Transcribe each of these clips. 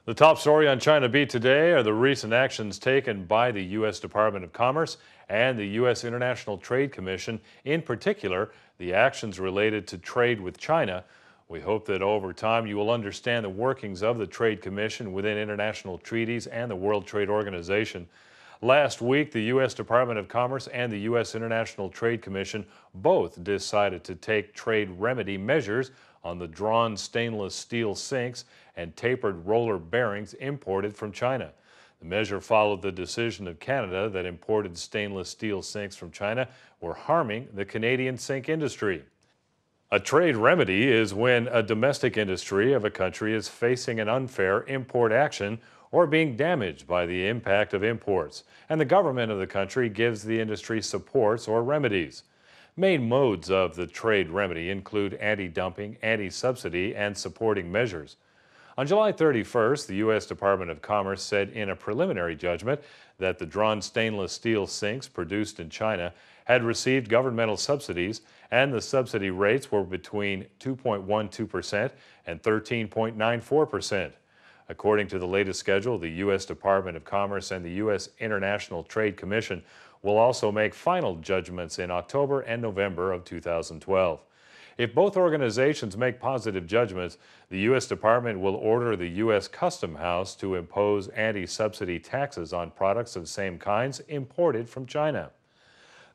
The top story on China Beat today are the recent actions taken by the U.S. Department of Commerce and the U.S. International Trade Commission, in particular, the actions related to trade with China. We hope that over time you will understand the workings of the Trade Commission within international treaties and the World Trade Organization. Last week, the U.S. Department of Commerce and the U.S. International Trade Commission both decided to take trade remedy measures on the drawn stainless steel sinks and tapered roller bearings imported from China. The measure followed the decision of Canada that imported stainless steel sinks from China were harming the Canadian sink industry. A trade remedy is when a domestic industry of a country is facing an unfair import action or being damaged by the impact of imports, and the government of the country gives the industry supports or remedies. Main modes of the trade remedy include anti-dumping, anti-subsidy, and supporting measures. On July 31st, the U.S. Department of Commerce said in a preliminary judgment that the drawn stainless steel sinks produced in China had received governmental subsidies, and the subsidy rates were between 2.12% and 13.94%. According to the latest schedule, the U.S. Department of Commerce and the U.S. International Trade Commission will also make final judgments in October and November of 2012. If both organizations make positive judgments, the U.S. Department will order the U.S. Custom House to impose anti-subsidy taxes on products of the same kinds imported from China.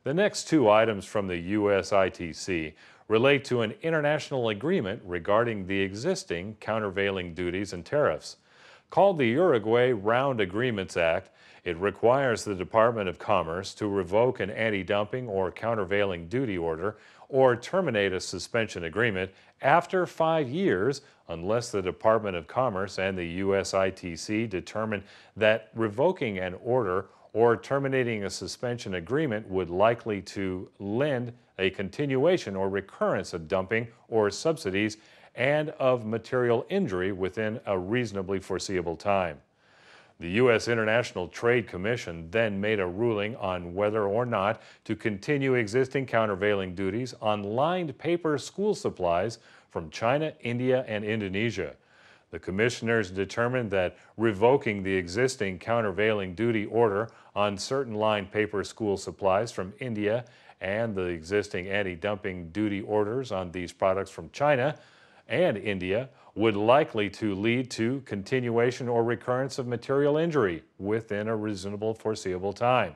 The next two items from the U.S. ITC relate to an international agreement regarding the existing countervailing duties and tariffs. Called the Uruguay Round Agreements Act, it requires the Department of Commerce to revoke an anti-dumping or countervailing duty order or terminate a suspension agreement after 5 years unless the Department of Commerce and the U.S. ITC determine that revoking an order or terminating a suspension agreement would likely to lend a continuation or recurrence of dumping or subsidies and of material injury within a reasonably foreseeable time. The U.S. International Trade Commission then made a ruling on whether or not to continue existing countervailing duties on lined paper school supplies from China, India, and Indonesia. The commissioners determined that revoking the existing countervailing duty order on certain lined paper school supplies from India and the existing anti-dumping duty orders on these products from China and India would likely to lead to continuation or recurrence of material injury within a reasonable foreseeable time.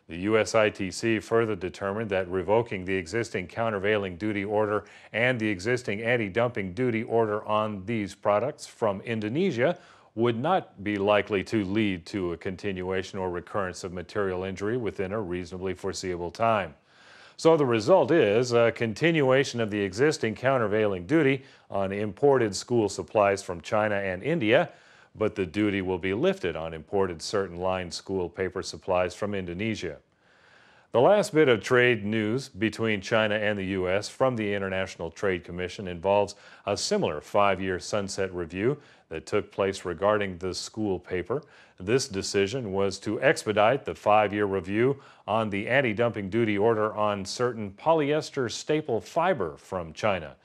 The U.S. ITC further determined that revoking the existing countervailing duty order and the existing anti-dumping duty order on these products from Indonesia would not be likely to lead to a continuation or recurrence of material injury within a reasonably foreseeable time. So the result is a continuation of the existing countervailing duty on imported school supplies from China and India, but the duty will be lifted on imported certain lined school paper supplies from Indonesia. The last bit of trade news between China and the U.S. from the International Trade Commission involves a similar 5-year sunset review that took place regarding the school paper. This decision was to expedite the 5-year review on the anti-dumping duty order on certain polyester staple fiber from China.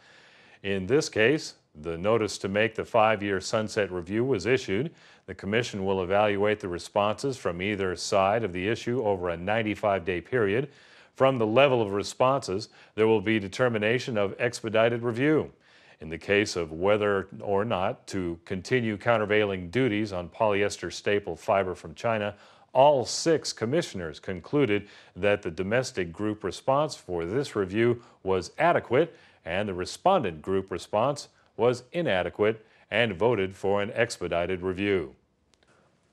In this case, the notice to make the 5-year sunset review was issued. The Commission will evaluate the responses from either side of the issue over a 95-day period. From the level of responses, there will be determination of expedited review. In the case of whether or not to continue countervailing duties on polyester staple fiber from China, all 6 commissioners concluded that the domestic group response for this review was adequate and the respondent group response was inadequate and voted for an expedited review.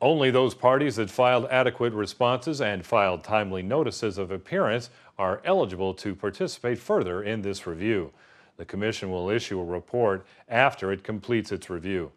Only those parties that filed adequate responses and filed timely notices of appearance are eligible to participate further in this review. The Commission will issue a report after it completes its review.